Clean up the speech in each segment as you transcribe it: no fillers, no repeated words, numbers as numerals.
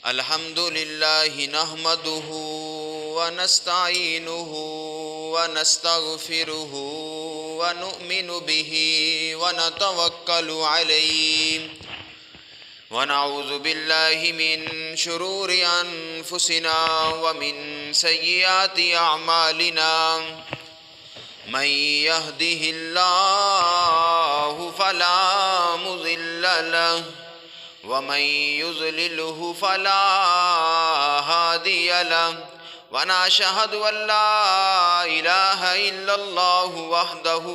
الحمد لله نحمده ونستعينه ونستغفره ونؤمن به ونتوكل عليه ونعوذ بالله من شرور أنفسنا ومن سيئات أعمالنا من يهده الله فلا مضل له ومن يضلله فلا هادي له ونشهد أن لا إله إلا الله وحده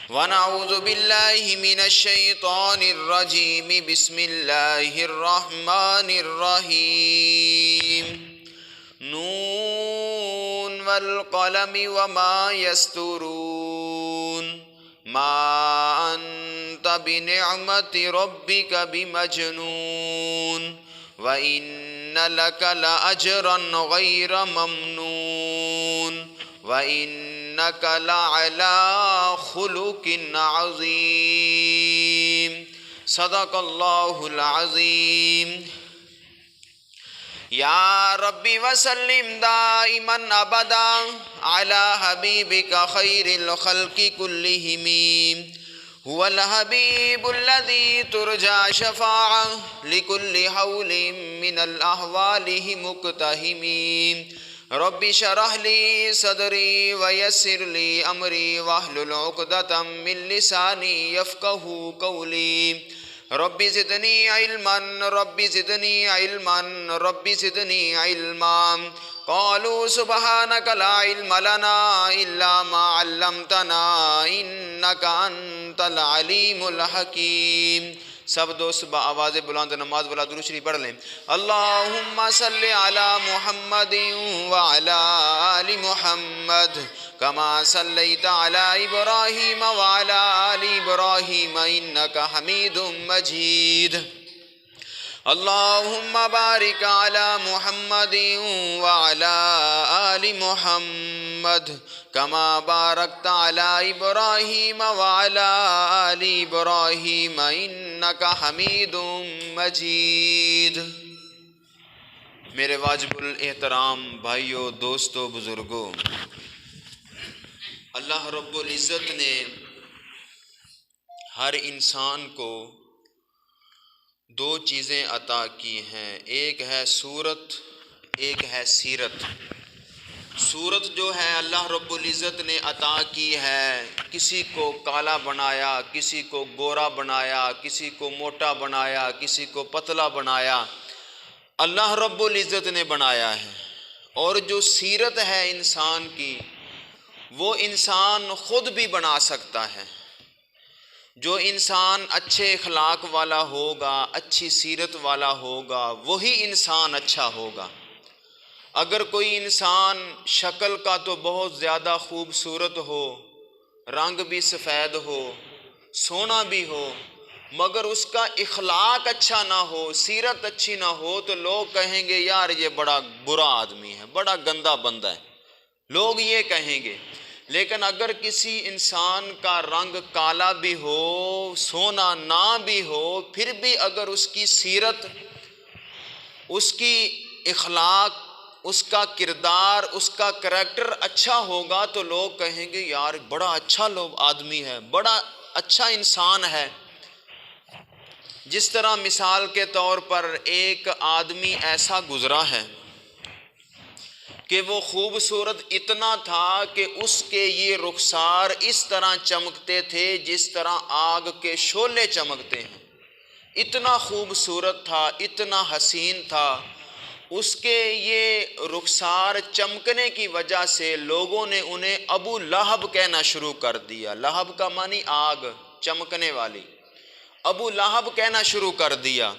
ونعوذ بالله من الشيطان الرجيم بسم الله الرحمن الرحيم نون والقلم وما يسطرون ما أنت بنعمة ربك بمجنون وإن لك لأجرا غير ممنون وإنك لعلى خلق عظيم صدق الله العظيم یا ربی وسلم دائما ابدا على حبیبک خیر الخلق كلهم هو الحبیب الذي ترجى شفاعة لكل حول من الأحوال مقتحم رب اشرح لي صدري ويسر لي أمري واحلل عقدة من لساني يفقهوا قولي رب زدنی علما رب زدنی علما رب زدنی علما قالوا سبحانك لا علم لنا إلا ما علمتنا إنك أنت العليم الحكيم سب دوست با آواز بلند نماز والا درود شریف پڑھ لیں اللہم صلی علی محمد وعلی آل محمد كما صليت على إبراهيم وعلى آل إبراهيم إنك حميد مجيد اللهم بارك على محمد وعلى آل محمد كما باركت على إبراهيم وعلى آل إبراهيم إنك حميد مجيد میرے واجب الاحترام بھائیوں، دوستوں، بزرگوں، اللہ رب العزت نے ہر انسان کو دو چیزیں عطا کی ہیں، ایک ہے صورت، ایک ہے سیرت۔ صورت جو ہے اللہ رب العزت نے عطا کی ہے، کسی کو کالا بنایا، کسی کو گورا بنایا، کسی کو موٹا بنایا، کسی کو پتلا بنایا، اللہ رب العزت نے بنایا ہے۔ اور جو سیرت ہے انسان کی، وہ انسان خود بھی بنا سکتا ہے۔ جو انسان اچھے اخلاق والا ہوگا، اچھی سیرت والا ہوگا، وہی انسان اچھا ہوگا۔ اگر کوئی انسان شکل کا تو بہت زیادہ خوبصورت ہو، رنگ بھی سفید ہو، سونا بھی ہو، مگر اس کا اخلاق اچھا نہ ہو، سیرت اچھی نہ ہو، تو لوگ کہیں گے یار یہ بڑا برا آدمی ہے، بڑا گندا بندہ ہے، لوگ یہ کہیں گے۔ لیکن اگر کسی انسان کا رنگ کالا بھی ہو، سونا نہ بھی ہو، پھر بھی اگر اس کی سیرت، اس کی اخلاق، اس کا کردار، اس کا کریکٹر اچھا ہوگا تو لوگ کہیں گے یار بڑا اچھا آدمی ہے، بڑا اچھا انسان ہے۔ جس طرح مثال کے طور پر ایک آدمی ایسا گزرا ہے کہ وہ خوبصورت اتنا تھا کہ اس کے یہ رخسار اس طرح چمکتے تھے جس طرح آگ کے شعلے چمکتے ہیں، اتنا خوبصورت تھا، اتنا حسین تھا۔ اس کے یہ رخسار چمکنے کی وجہ سے لوگوں نے انہیں ابو لہب کہنا شروع کر دیا۔ لہب کا معنی آگ، چمکنے والی، ابو لہب کہنا شروع کر دیا۔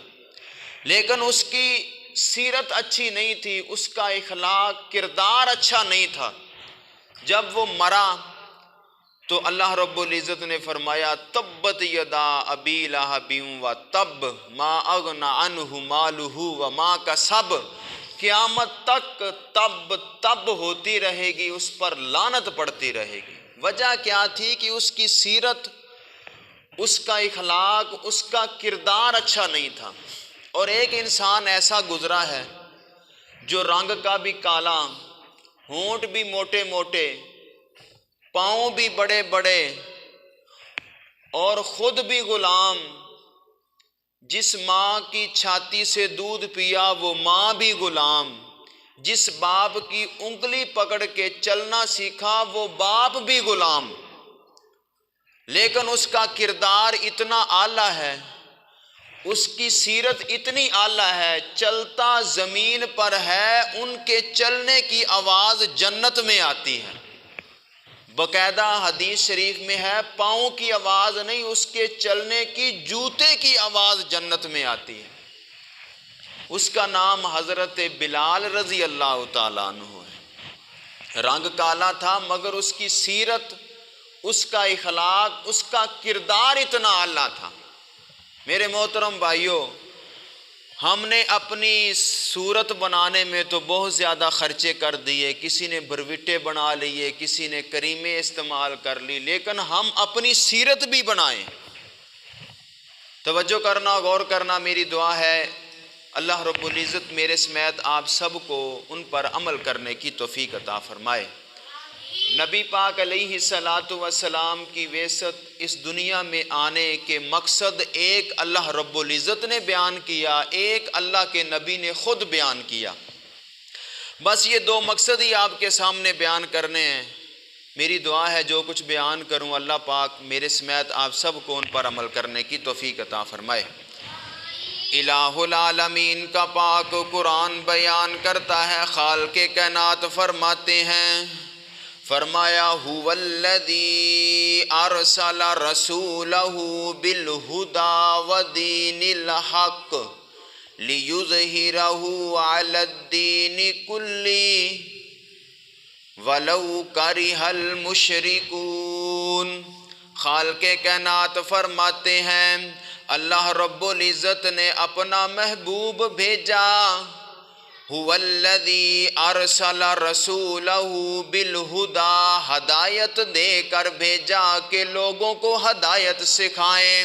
لیکن اس کی سیرت اچھی نہیں تھی، اس کا اخلاق، کردار اچھا نہیں تھا۔ جب وہ مرا تو اللہ رب العزت نے فرمایا تبت یدا ابی لہب وتب ما اغنی عنہ مالہ وما کسب، قیامت تک تب ہوتی رہے گی، اس پر لعنت پڑتی رہے گی۔ وجہ کیا تھی کہ اس کی سیرت اس کا اخلاق، اس کا کردار اچھا نہیں تھا۔ اور ایک انسان ایسا گزرا ہے جو رنگ کا بھی کالا، ہونٹ بھی موٹے موٹے، پاؤں بھی بڑے بڑے، اور خود بھی غلام، جس ماں کی چھاتی سے دودھ پیا وہ ماں بھی غلام، جس باپ کی انگلی پکڑ کے چلنا سیکھا وہ باپ بھی غلام، لیکن اس کا کردار اتنا اعلیٰ ہے، اس کی سیرت اتنی اعلیٰ ہے، چلتا زمین پر ہے، ان کے چلنے کی آواز جنت میں آتی ہے۔ باقاعدہ حدیث شریف میں ہے پاؤں کی آواز نہیں، اس کے چلنے کی جوتے کی آواز جنت میں آتی ہے۔ اس کا نام حضرت بلال رضی اللہ تعالیٰ عنہ ہے۔ رنگ کالا تھا مگر اس کی سیرت، اس کا اخلاق، اس کا کردار اتنا اعلیٰ تھا۔ میرے محترم بھائیوں، ہم نے اپنی صورت بنانے میں تو بہت زیادہ خرچے کر دیے، کسی نے بروٹے بنا لیے، کسی نے کریمیں استعمال کر لی، لیکن ہم اپنی سیرت بھی بنائیں۔ توجہ کرنا، غور کرنا، میری دعا ہے اللہ رب العزت میرے سمیت آپ سب کو ان پر عمل کرنے کی توفیق عطا فرمائے۔ نبی پاک علیہ الصلاۃ والسلام کی بعثت اس دنیا میں آنے کے مقصد ایک اللہ رب العزت نے بیان کیا، ایک اللہ کے نبی نے خود بیان کیا۔ بس یہ دو مقصد ہی آپ کے سامنے بیان کرنے ہیں۔ میری دعا ہے جو کچھ بیان کروں اللہ پاک میرے سمیت آپ سب کو ان پر عمل کرنے کی توفیق عطا فرمائے۔ الہ العالمین کا پاک قرآن بیان کرتا ہے، خالق کائنات فرماتے ہیں، فرمایا هو الذی ارسل رسولہ بالہدی ودین الحق لیظہرہ علی الدین کلہ ولو کرہ المشرکون۔ خالق کائنات فرماتے ہیں اللہ رب العزت نے اپنا محبوب بھیجا، هو الذی ارسل رسولہ بالہدی، ہدایت دے کر بھیجا کہ لوگوں کو ہدایت سکھائیں،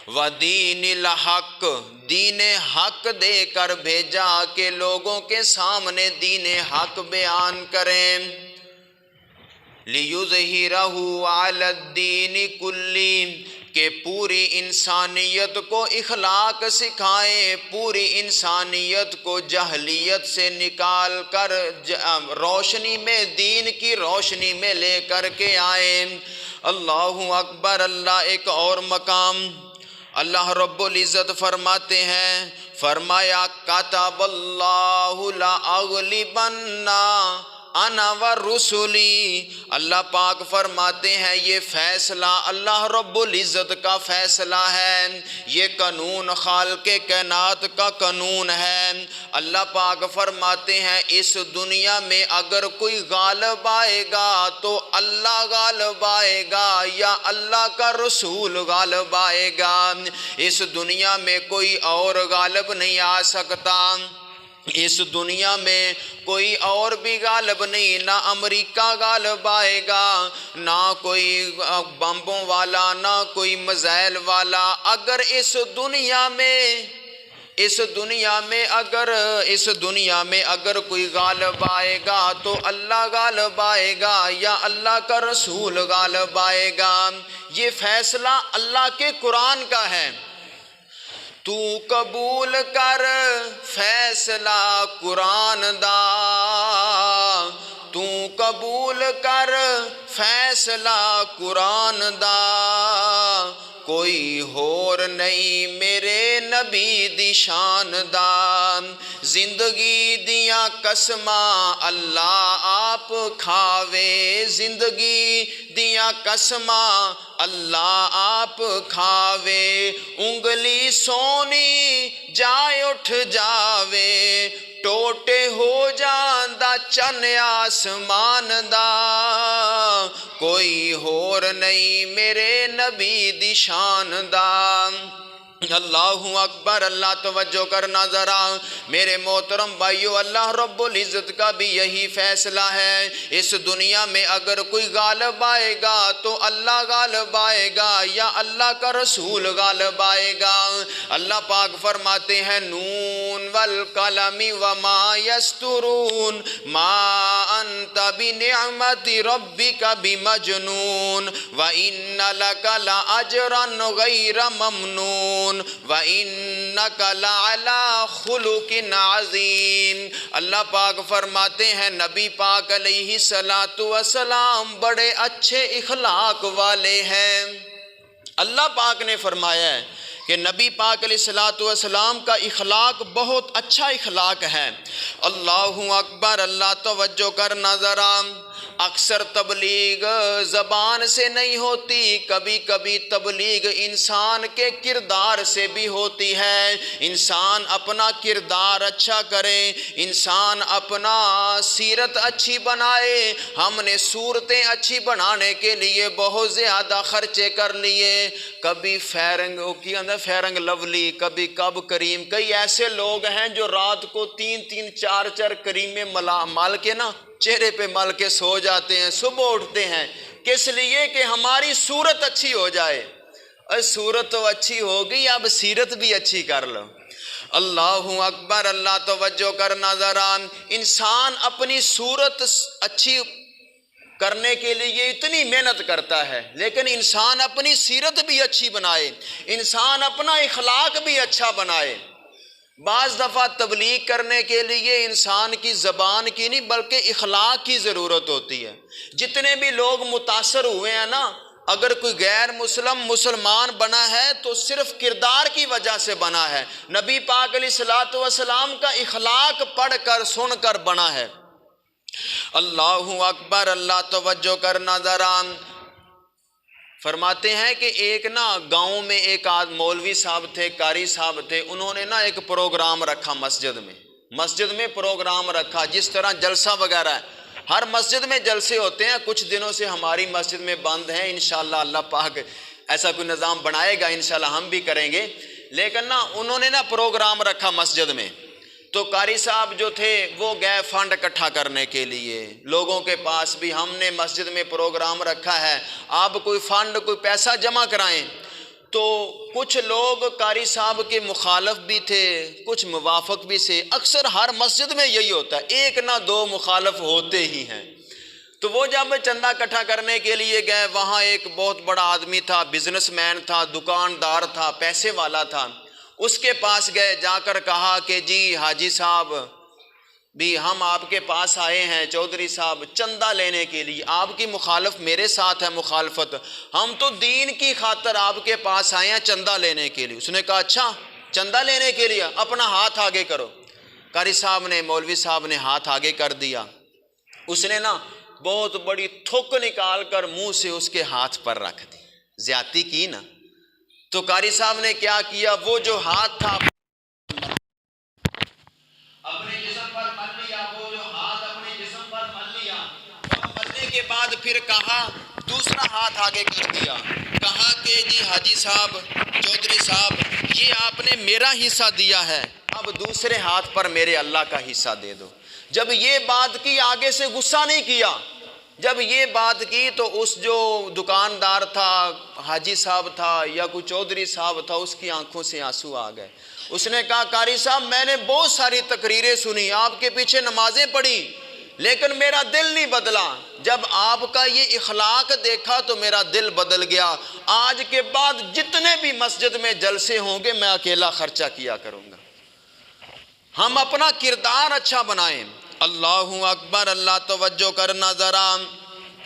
ودین الحق، دین حق دے کر بھیجا کہ لوگوں کے سامنے دین حق بیان کریں، لیظہرہ علی الدین کلہ، کہ پوری انسانیت کو اخلاق سکھائیں، پوری انسانیت کو جہلیت سے نکال کر روشنی میں، دین کی روشنی میں لے کر کے آئیں۔ اللہ اکبر۔ اللہ ایک اور مقام اللہ رب العزت فرماتے ہیں، فرمایا کتب اللہ لأغلبن انا ورسلی، اللہ پاک فرماتے ہیں یہ فیصلہ اللہ رب العزت کا فیصلہ ہے، یہ قانون خالق کائنات کا قانون ہے۔ اللہ پاک فرماتے ہیں اس دنیا میں اگر کوئی غالب آئے گا تو اللہ غالب آئے گا یا اللہ کا رسول غالب آئے گا، اس دنیا میں کوئی اور غالب نہیں آ سکتا، اس دنیا میں کوئی اور بھی غالب نہیں، نہ امریکہ غالب آئے گا، نہ کوئی بمبوں والا، نہ کوئی میزائل والا۔ اگر اس دنیا میں اگر کوئی غالب آئے گا تو اللہ غالب آئے گا یا اللہ کا رسول غالب آئے گا۔ یہ فیصلہ اللہ کے قرآن کا ہے۔ تو قبول کر فیصلہ قرآن دا، تو قبول کر فیصلہ قرآن دا، کوئی ہور نہیں میرے نبی دی شان دا، زندگی دیاں قسماں اللہ آپ کھاوے، زندگی دیاں قسماں اللہ آپ کھاوے، انگلی سونی جائے اٹھ جاوے، ٹوٹے ہو جاندا چن آسمان دا، کوئی ہور نہیں میرے نبی دی شان دا۔ اللہ اکبر، اللہ توجہ کرنا ذرا میرے محترم بھائیو، اللہ رب العزت کا بھی یہی فیصلہ ہے۔ اس دنیا میں اگر کوئی غالب آئے گا تو اللہ غالب آئے گا یا اللہ کا رسول غالب آئے گا۔ اللہ پاک فرماتے ہیں نون والقلم وما یسطرون ما انت بنعمت ربک بمجنون وان لک لاجرا غیر ممنون وَإِنَّكَ لَعَلَىٰ خُلُقٍ عَظِيمٍ۔ اللہ پاک فرماتے ہیں نبی پاک علیہ السلام بڑے اچھے اخلاق والے ہیں۔ اللہ پاک نے فرمایا ہے کہ نبی پاک علیہ السلام کا اخلاق بہت اچھا اخلاق ہے۔ اللہ اکبر، اللہ توجہ کرنا ذرا۔ اکثر تبلیغ زبان سے نہیں ہوتی، کبھی کبھی تبلیغ انسان کے کردار سے بھی ہوتی ہے۔ انسان اپنا کردار اچھا کرے، انسان اپنا سیرت اچھی بنائے۔ ہم نے صورتیں اچھی بنانے کے لیے بہت زیادہ خرچے کر لیے، کبھی فیرنگ لولی، کبھی کب کریم۔ کئی ایسے لوگ ہیں جو رات کو 3-4 کریمیں مل کے چہرے پہ مل کے سو جاتے ہیں، صبح اٹھتے ہیں کس لیے کہ ہماری صورت اچھی ہو جائے۔ اور صورت تو اچھی ہوگی، اب سیرت بھی اچھی کر لو۔ اللہ اکبر، اللہ توجہ کرنا ذرا۔ انسان اپنی صورت اچھی کرنے کے لیے اتنی محنت کرتا ہے، لیکن انسان اپنی سیرت بھی اچھی بنائے، انسان اپنا اخلاق بھی اچھا بنائے۔ بعض دفعہ تبلیغ کرنے کے لیے انسان کی زبان کی نہیں بلکہ اخلاق کی ضرورت ہوتی ہے۔ جتنے بھی لوگ متاثر ہوئے ہیں اگر کوئی غیر مسلمان بنا ہے تو صرف کردار کی وجہ سے بنا ہے، نبی پاک علیہ السلام کا اخلاق پڑھ کر سن کر بنا ہے۔ اللہ اکبر، اللہ توجہ کرنا ذرا۔ فرماتے ہیں کہ ایک گاؤں میں ایک مولوی صاحب تھے، قاری صاحب تھے، انہوں نے ایک پروگرام رکھا مسجد میں پروگرام رکھا، جس طرح جلسہ وغیرہ ہے، ہر مسجد میں جلسے ہوتے ہیں۔ کچھ دنوں سے ہماری مسجد میں بند ہیں، انشاءاللہ اللہ پاک ایسا کوئی نظام بنائے گا، انشاءاللہ ہم بھی کریں گے۔ لیکن انہوں نے پروگرام رکھا مسجد میں، تو قاری صاحب جو تھے وہ گئے فنڈ اکٹھا کرنے کے لیے لوگوں کے پاس بھی، ہم نے مسجد میں پروگرام رکھا ہے، آپ کوئی فنڈ کوئی پیسہ جمع کرائیں۔ تو کچھ لوگ قاری صاحب کے مخالف بھی تھے، کچھ موافق بھی سے، اکثر ہر مسجد میں یہی ہوتا ہے، ایک نہ دو مخالف ہوتے ہی ہیں۔ تو وہ جب چندہ اکٹھا کرنے کے لیے گئے، وہاں ایک بہت بڑا آدمی تھا، بزنس مین تھا، دکاندار تھا، پیسے والا تھا۔ اس کے پاس گئے، جا کر کہا کہ جی حاجی صاحب بھی ہم آپ کے پاس آئے ہیں، چودھری صاحب چندہ لینے کے لیے، آپ کی مخالف میرے ساتھ ہے مخالفت، ہم تو دین کی خاطر آپ کے پاس آئے ہیں چندہ لینے کے لیے۔ اس نے کہا اچھا چندہ لینے کے لیے، اپنا ہاتھ آگے کرو۔ قاری صاحب نے، مولوی صاحب نے ہاتھ آگے کر دیا۔ اس نے بہت بڑی تھوک نکال کر منہ سے اس کے ہاتھ پر رکھ دی، زیادتی کی تو قاری صاحب نے کیا کیا، وہ جو ہاتھ تھا اپنے جسم پر مل لیا، وہ جو ہاتھ اپنے جسم پر مل لیا، اور ملنے کے بعد پھر کہا، دوسرا ہاتھ آگے کر دیا، کہا کہ جی حاجی صاحب، چودھری صاحب، یہ آپ نے میرا حصہ دیا ہے، اب دوسرے ہاتھ پر میرے اللہ کا حصہ دے دو۔ جب یہ بات کی آگے سے غصہ نہیں کیا، جب یہ بات کی تو اس جو دکاندار تھا، حاجی صاحب تھا یا کوئی چودھری صاحب تھا، اس کی آنکھوں سے آنسو آ گئے۔ اس نے کہا قاری صاحب میں نے بہت ساری تقریریں سنی، آپ کے پیچھے نمازیں پڑھی، لیکن میرا دل نہیں بدلا۔ جب آپ کا یہ اخلاق دیکھا تو میرا دل بدل گیا۔ آج کے بعد جتنے بھی مسجد میں جلسے ہوں گے میں اکیلا خرچہ کیا کروں گا۔ ہم اپنا کردار اچھا بنائیں۔ اللہ اکبر، اللہ توجہ کرنا ذرا۔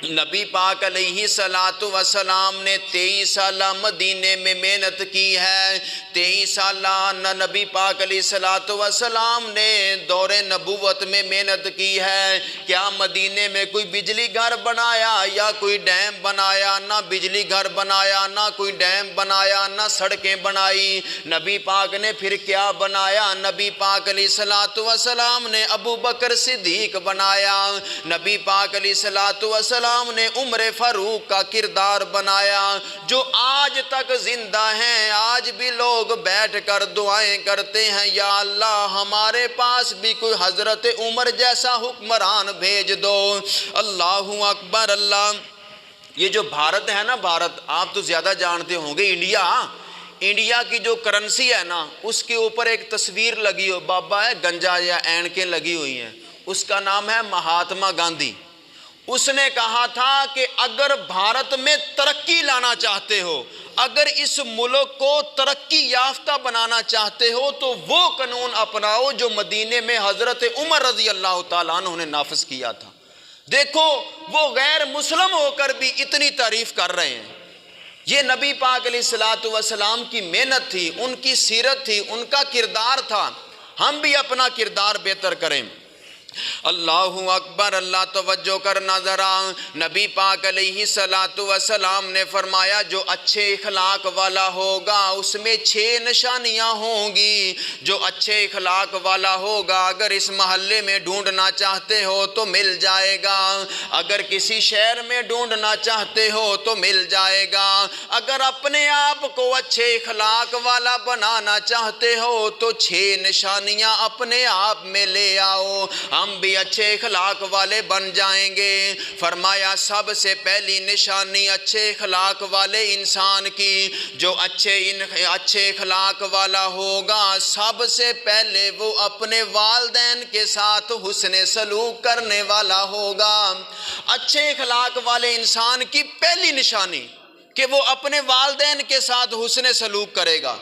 نبی پاک علیہ السلام نے 23 سالہ مدینے میں محنت کی ہے۔ 23 سالہ نبی پاک علیہ السلام نے دور نبوت میں محنت کی ہے۔ کیا مدینے میں کوئی بجلی گھر بنایا یا کوئی ڈیم بنایا؟ نہ بجلی گھر بنایا، نہ کوئی ڈیم بنایا، نہ سڑکیں بنائی۔ نبی پاک نے پھر کیا بنایا؟ نبی پاک علیہ السلام نے ابو بکر صدیق بنایا۔ نبی پاک علیہ السلام السلام نے عمر فاروق کا کردار بنایا، جو آج تک زندہ ہیں، آج بھی لوگ بیٹھ کر دعائیں کرتے ہیں، یا اللہ ہمارے پاس بھی کوئی حضرت عمر جیسا حکمران بھیج دو۔ اللہ اکبر اللہ۔ یہ جو بھارت ہے نا، بھارت آپ تو زیادہ جانتے ہوں گے، انڈیا کی جو کرنسی ہے نا، اس کے اوپر ایک تصویر لگی ہو، بابا ہے گنجا یا اینکیں لگی ہوئی ہیں، اس کا نام ہے مہاتما گاندھی۔ اس نے کہا تھا کہ اگر بھارت میں ترقی لانا چاہتے ہو، اگر اس ملک کو ترقی یافتہ بنانا چاہتے ہو، تو وہ قانون اپناؤ جو مدینے میں حضرت عمر رضی اللہ تعالیٰ عنہ نے نافذ کیا تھا۔ دیکھو وہ غیر مسلم ہو کر بھی اتنی تعریف کر رہے ہیں۔ یہ نبی پاک علیہ الصلوۃ والسلام کی محنت تھی، ان کی سیرت تھی، ان کا کردار تھا۔ ہم بھی اپنا کردار بہتر کریں۔ اللہ اکبر اللہ۔ توجہ کرنا ذرا، نبی پاک علیہ الصلوۃ والسلام نے فرمایا جو اچھے اخلاق والا ہوگا اس میں 6 نشانیاں ہوں گی۔ جو اچھے اخلاق والا ہوگا اگر اس محلے میں ڈھونڈنا چاہتے ہو تو مل جائے گا، اگر کسی شہر میں ڈھونڈنا چاہتے ہو تو مل جائے گا، اگر اپنے آپ کو اچھے اخلاق والا بنانا چاہتے ہو تو 6 نشانیاں اپنے آپ میں لے آؤ، ہم بھی اچھے اخلاق والے بن جائیں گے۔ فرمایا سب سے پہلی نشانی اچھے اخلاق والے انسان کی، جو اچھے اخلاق والا ہوگا سب سے پہلے وہ اپنے والدین کے ساتھ حسن سلوک کرنے والا ہوگا۔ اچھے اخلاق والے انسان کی پہلی نشانی کہ وہ اپنے والدین کے ساتھ حسن سلوک کرے گا۔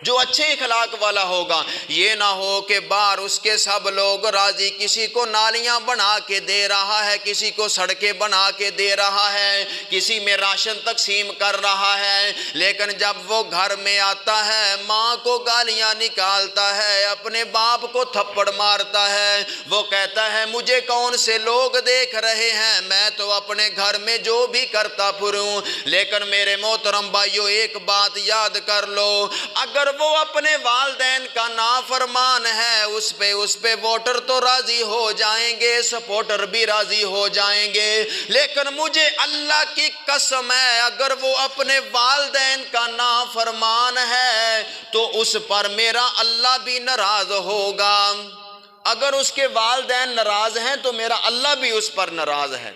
جو اچھے اخلاق والا ہوگا، یہ نہ ہو کہ باہر اس کے سب لوگ راضی، کسی کو نالیاں بنا کے دے رہا ہے، کسی کو سڑکیں بنا کے دے رہا ہے، کسی میں راشن تقسیم کر رہا ہے، لیکن جب وہ گھر میں آتا ہے ماں کو گالیاں نکالتا ہے، اپنے باپ کو تھپڑ مارتا ہے، وہ کہتا ہے مجھے کون سے لوگ دیکھ رہے ہیں، میں تو اپنے گھر میں جو بھی کرتا پھروں۔ لیکن میرے محترم بھائیو ایک بات یاد کر لو، اگر وہ اپنے والدین کا نافرمان ہے، اس پہ ووٹر تو راضی ہو جائیں گے، سپورٹر بھی راضی ہو جائیں گے، لیکن مجھے اللہ کی قسم ہے اگر وہ اپنے والدین کا نافرمان ہے تو اس پر میرا اللہ بھی ناراض ہوگا۔ اگر اس کے والدین ناراض ہیں تو میرا اللہ بھی اس پر ناراض ہے۔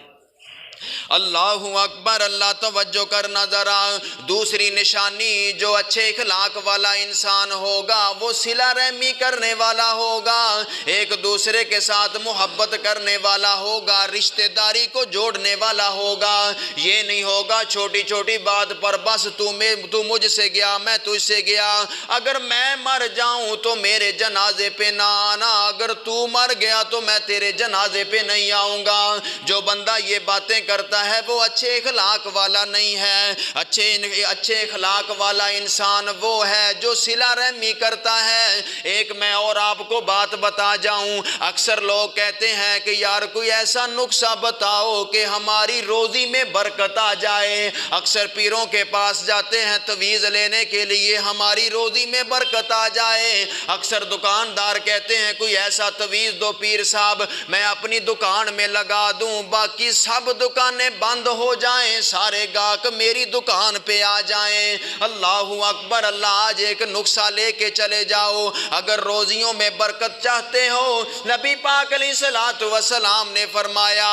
اللہ اکبر اللہ۔ توجہ کرنا ذرا، دوسری نشانی جو اچھے اخلاق والا انسان ہوگا وہ صلہ رحمی کرنے والا ہوگا، ایک دوسرے کے ساتھ محبت کرنے والا ہوگا، رشتہ داری کو جوڑنے والا ہوگا۔ یہ نہیں ہوگا چھوٹی چھوٹی بات پر بس تو مجھ سے گیا میں تجھ سے گیا، اگر میں مر جاؤں تو میرے جنازے پہ نہ آنا، اگر تو مر گیا تو میں تیرے جنازے پہ نہیں آؤں گا۔ جو بندہ یہ باتیں کرتا ہے وہ اچھے اخلاق والا نہیں ہے۔ اچھے اخلاق والا انسان وہ ہے جو صلہ رحمی کرتا ہے۔ ایک میں اور آپ کو بات بتا جاؤں، اکثر لوگ کہتے ہیں کہ یار کوئی ایسا نسخہ بتاؤ کہ ہماری روزی میں برکت آ جائے، اکثر پیروں کے پاس جاتے ہیں تویز لینے کے لیے ہماری روزی میں برکت آ جائے، اکثر دکاندار کہتے ہیں کوئی ایسا تویز دو پیر صاحب میں اپنی دکان میں لگا دوں، باقی سب دکانیں بند ہو جائیں، سارے گاہک میری دکان پہ آ جائیں۔ اللہ اکبر اللہ۔ آج ایک نسخہ لے کے چلے جاؤ، اگر روزیوں میں برکت چاہتے ہو، نبی پاک علیہ الصلوۃ والسلام نے فرمایا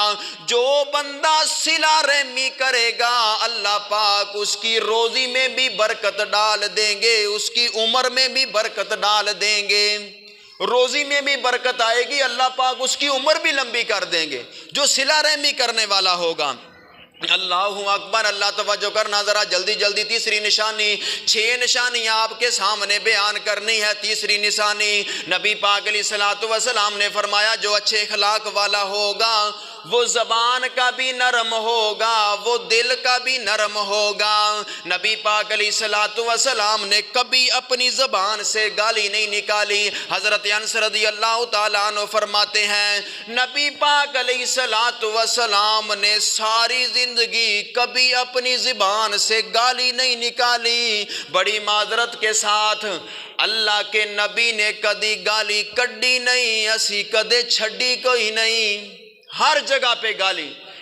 جو بندہ صلہ رحمی کرے گا اللہ پاک اس کی روزی میں بھی برکت ڈال دیں گے، اس کی عمر میں بھی برکت ڈال دیں گے، روزی میں بھی برکت آئے گی، اللہ پاک اس کی عمر بھی لمبی کر دیں گے جو صلہ رحمی کرنے والا ہوگا۔ اللہ اکبر اللہ۔ توجہ کرنا ذرا جلدی جلدی۔ تیسری نشانی، 6 نشانیاں آپ کے سامنے بیان کرنی ہے۔ تیسری نشانی نبی پاک علیہ الصلوۃ والسلام نے فرمایا جو اچھے اخلاق والا ہوگا وہ زبان کا بھی نرم ہوگا، وہ دل کا بھی نرم ہوگا۔ نبی پاک علیہ الصلوۃ والسلام نے کبھی اپنی زبان سے گالی نہیں نکالی۔ حضرت انس رضی اللہ تعالیٰ عنہ فرماتے ہیں نبی پاک علیہ الصلوۃ والسلام نے ساری زندگی کبھی اپنی زبان سے گالی نہیں نکالی۔ بڑی معذرت کے ساتھ اللہ کے نبی نے کدی گالی کڈی نہیں، اسی کدے چھڈی کوئی نہیں، ہر جگہ پہ گالی۔